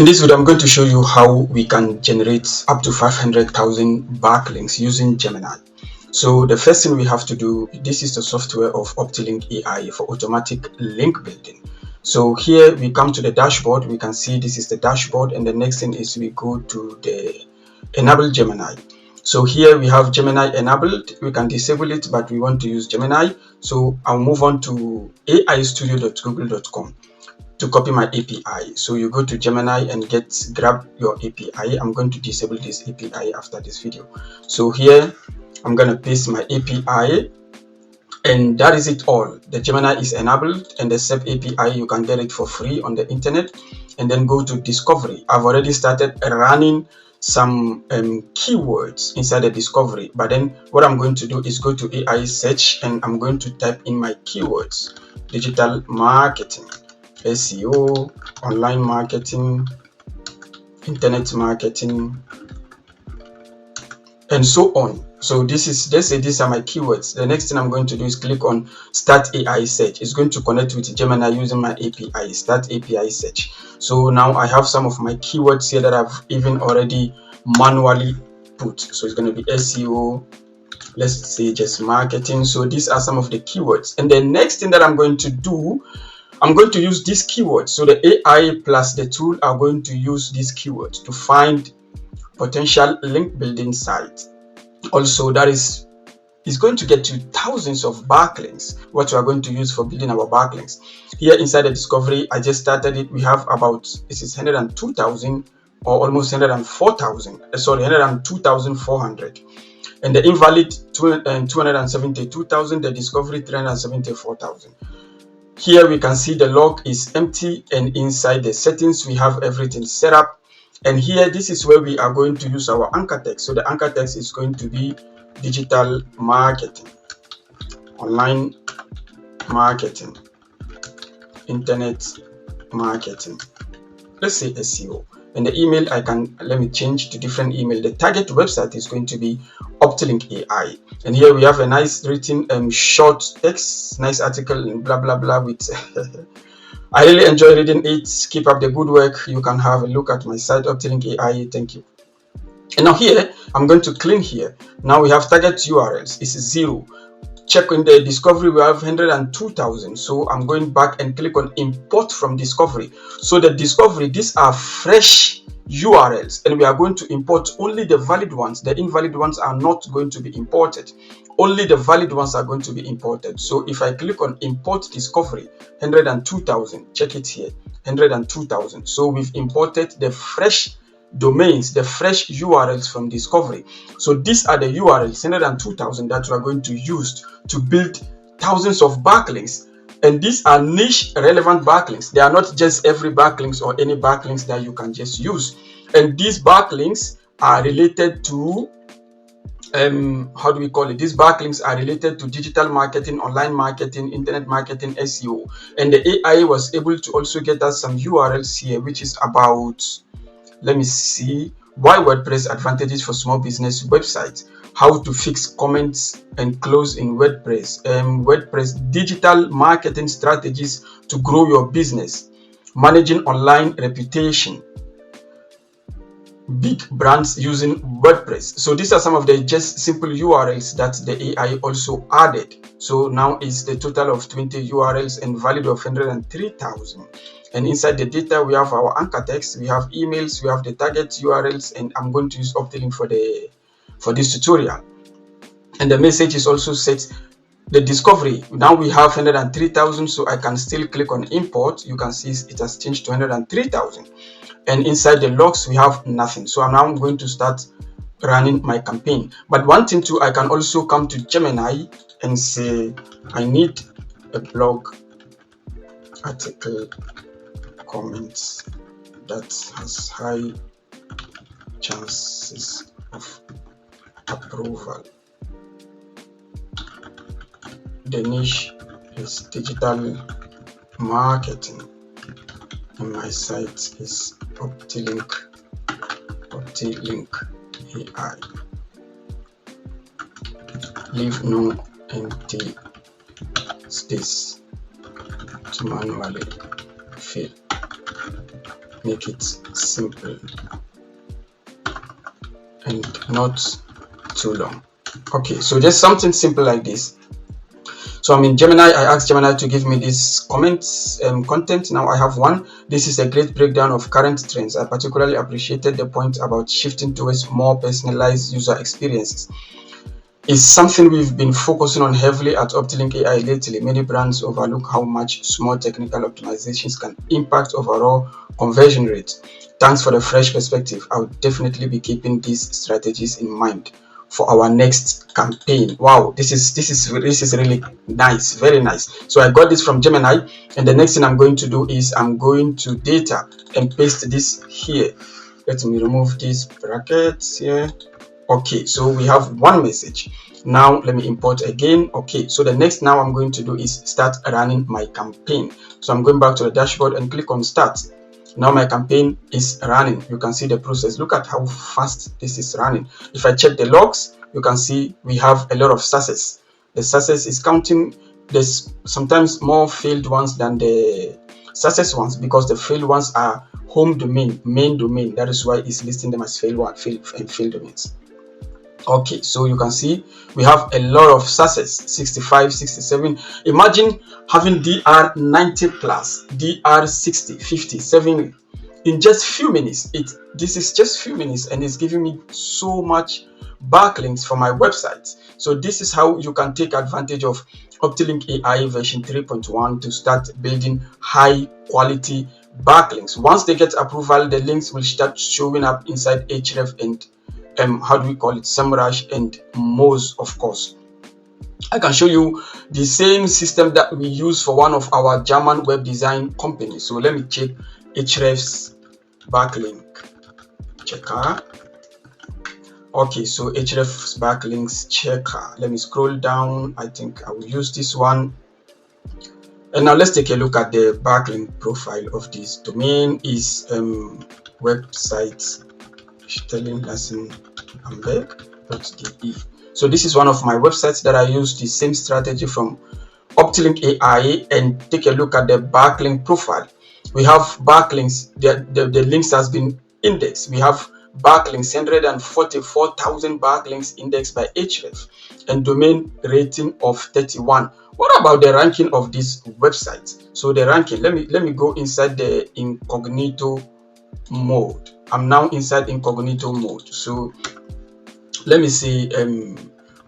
In this video, I'm going to show you how we can generate up to 500,000 backlinks using Gemini. So the first thing we have to do, this is the software of Optilink AI for automatic link building. So here we come to the dashboard. We can see this is the dashboard, and the next thing is we go to the enable Gemini. So here we have Gemini enabled. We can disable it, but we want to use Gemini. So I'll move on to aistudio.google.com to copy my API. So you go to Gemini and grab your API. I'm going to disable this API after this video. So here I'm going to paste my API, and that is it all. The Gemini is enabled, and the SEP API, you can get it for free on the internet. And then go to discovery. I've already started running some keywords inside the discovery, but then what I'm going to do is go to AI search, and I'm going to type in my keywords: digital marketing, SEO, online marketing, internet marketing, and so on. So these are my keywords. The next thing I'm going to do is click on Start AI Search. It's going to connect with Gemini using my API, Start API Search. So now I have some of my keywords here that I've even already manually put. So it's going to be SEO, let's say just marketing. So these are some of the keywords. And the next thing that I'm going to do, I'm going to use these keywords. So the AI plus the tool are going to use these keywords to find potential link building sites. Also, that is going to get you thousands of backlinks, what we are going to use for building our backlinks. Here inside the discovery, I just started it. We have about, this is 102,000 or almost 104,000. Sorry, 102,400. And the invalid 272,000, the discovery 374,000. Here we can see the log is empty, and inside the settings we have everything set up. And here, this is where we are going to use our anchor text. So the anchor text is going to be digital marketing, online marketing, internet marketing, let's say SEO. And the email, let me change to different email. The target website is going to be Optilink AI. And here we have a nice written short text, nice article, and blah blah blah with I really enjoy reading it. Keep up the good work. You can have a look at my site, Optilink AI. Thank you. And now here, I'm going to clean here. Now we have target URLs. It's 0. Check in the discovery, we have 102,000. So I'm going back and click on import from discovery. So the discovery, these are fresh URLs, and we are going to import only the valid ones. The invalid ones are not going to be imported. Only the valid ones are going to be imported. So if I click on import discovery, 102,000, check it here, 102,000. So we've imported the fresh domains, the fresh URLs from discovery. So these are the URLs, 102,000, that we are going to use to build thousands of backlinks. And these are niche relevant backlinks. They are not just every backlinks or any backlinks that you can just use. And these backlinks are related to how do we call it? These backlinks are related to digital marketing, online marketing, internet marketing, SEO. And the AI was able to also get us some URLs here, which is about, let me see, why WordPress advantages for small business websites, how to fix comments and close in WordPress, WordPress digital marketing strategies to grow your business, managing online reputation, big brands using WordPress. So these are some of the just simple URLs that the AI also added. So now it's the total of 20 URLs and value of 103,000. And inside the data, we have our anchor text, we have emails, we have the target URLs, and I'm going to use Optilink for this tutorial. And the message is also set. The discovery, now we have 103,000, so I can still click on import. You can see it has changed to 103,000. And inside the logs, we have nothing. So I'm now going to start running my campaign. But one thing too, I can also come to Gemini and say, I need a blog article comments that has high chances of approval. The niche is digital marketing, and my site is Optilink AI. Leave no empty space to manually fill. make it simple and not too long. Okay, so just something simple like this. So I'm in Gemini. I asked Gemini to give me this content. Now I have one. This is a great breakdown of current trends. I particularly appreciated the point about shifting towards more personalized user experiences. It's something we've been focusing on heavily at Optilink AI lately. Many brands overlook how much small technical optimizations can impact overall conversion rate. Thanks for the fresh perspective. I will definitely be keeping these strategies in mind for our next campaign. Wow, this is really nice, very nice. So I got this from Gemini, and the next thing I'm going to do is I'm going to data and paste this here. Let me remove these brackets here. Okay, so we have one message. Now let me import again. Okay, so the next now I'm going to do is start running my campaign. So I'm going back to the dashboard and click on start. Now my campaign is running. You can see the process. Look at how fast this is running. If I check the logs, you can see we have a lot of success. The success is counting. There's sometimes more failed ones than the success ones, because the failed ones are home domain, main domain. That is why it's listing them as failed domains. Okay, so you can see we have a lot of success, 65, 67. Imagine having DR 90 plus, DR 60, 50, 70 in just few minutes. This is just few minutes, and it's giving me so much backlinks for my website. So this is how you can take advantage of Optilink AI version 3.1 to start building high quality backlinks. Once they get approval, the links will start showing up inside Ahrefs and how do we call it, SEMrush and Moz, of course. I can show you the same system that we use for one of our German web design companies. So let me check Ahrefs backlink checker. Okay, so Ahrefs backlinks checker. Let me scroll down. I think I will use this one. And now let's take a look at the backlink profile of this domain. Is website Stelling lesson Bamberg.de. So this is one of my websites that I use the same strategy from Optilink AI, and take a look at the backlink profile. We have backlinks, the links has been indexed. We have backlinks, 144,000 backlinks indexed by Ahrefs, and domain rating of 31. What about the ranking of this website? So the ranking, let me go inside the incognito mode. I'm now inside incognito mode. So let me see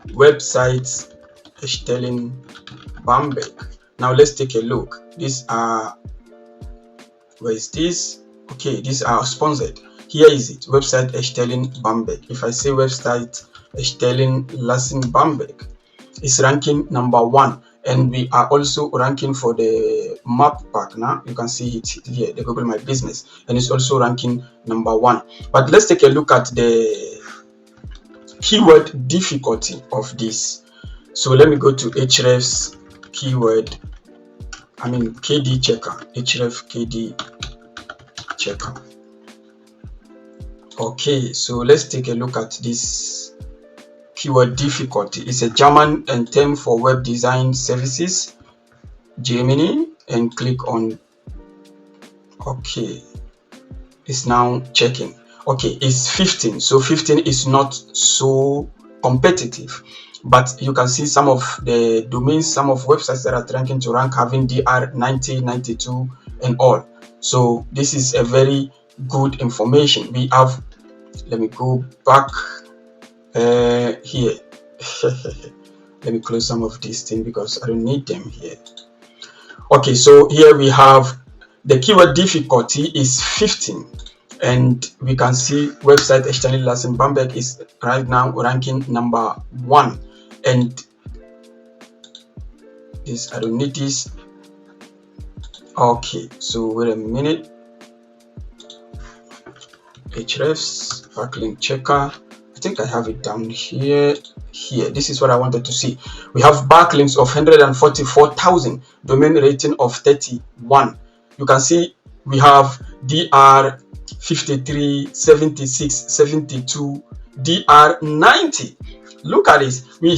websites Stelling Bamberg. Now let's take a look. These are, where is this? Okay, these are sponsored. Here is it, website Stelling Bamberg. If I say website Stelling Lassen Bamberg, it's ranking number 1. And we are also ranking for the map partner. You can see it here, the Google My Business, and it's also ranking number 1. But let's take a look at the keyword difficulty of this. So let me go to Ahrefs keyword, KD checker, Ahrefs KD checker. Okay, so let's take a look at this keyword difficulty. It's a German term for web design services, Gemini, and click on okay. It's now checking. Okay, it's 15. So 15 is not so competitive, but you can see some of the domains, some of websites that are ranking to rank having DR 90, 92 and all. So this is a very good information. We have, let me go back here. Let me close some of these things because I don't need them here. Okay, so here we have the keyword difficulty is 15, and we can see website Stelling Lassen Bamberg is right now ranking number 1. And this, I don't need this. Okay, so wait a minute. Ahrefs backlink checker. I think I have it down here. This is what I wanted to see. We have backlinks of 144,000, domain rating of 31. You can see we have DR 53, 76, 72, DR 90. Look at this. We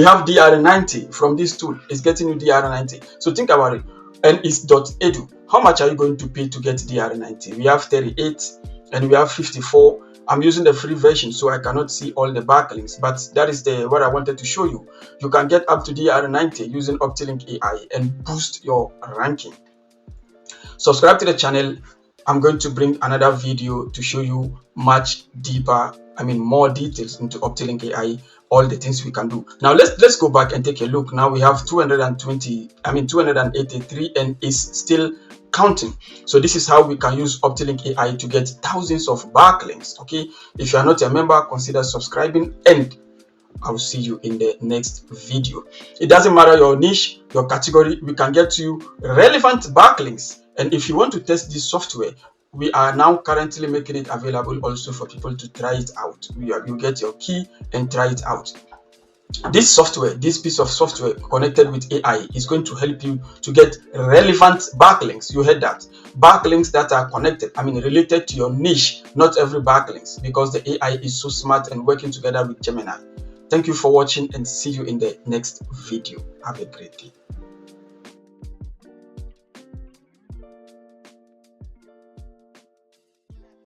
have DR 90 from this tool. It's getting you DR 90. So think about it. And it's .edu. how much are you going to pay to get DR90? We have 38 and we have 54. I'm using the free version, so I cannot see all the backlinks, but that is what I wanted to show you. You can get up to DR90 using Optilink AI and boost your ranking. Subscribe to the channel. I'm going to bring another video to show you much deeper, more details into Optilink AI, all the things we can do. Now let's go back and take a look. Now we have 283 and is still counting. So this is how we can use Optilink AI to get thousands of backlinks. Okay, if you are not a member, consider subscribing, and I'll see you in the next video. It doesn't matter your niche, your category, we can get you relevant backlinks. And if you want to test this software, we are now currently making it available also for people to try it out. You get your key and try it out. This software, this piece of software connected with AI is going to help you to get relevant backlinks. You heard that. Backlinks that are connected, related to your niche, not every backlinks, because the AI is so smart and working together with Gemini. Thank you for watching and see you in the next video. Have a great day.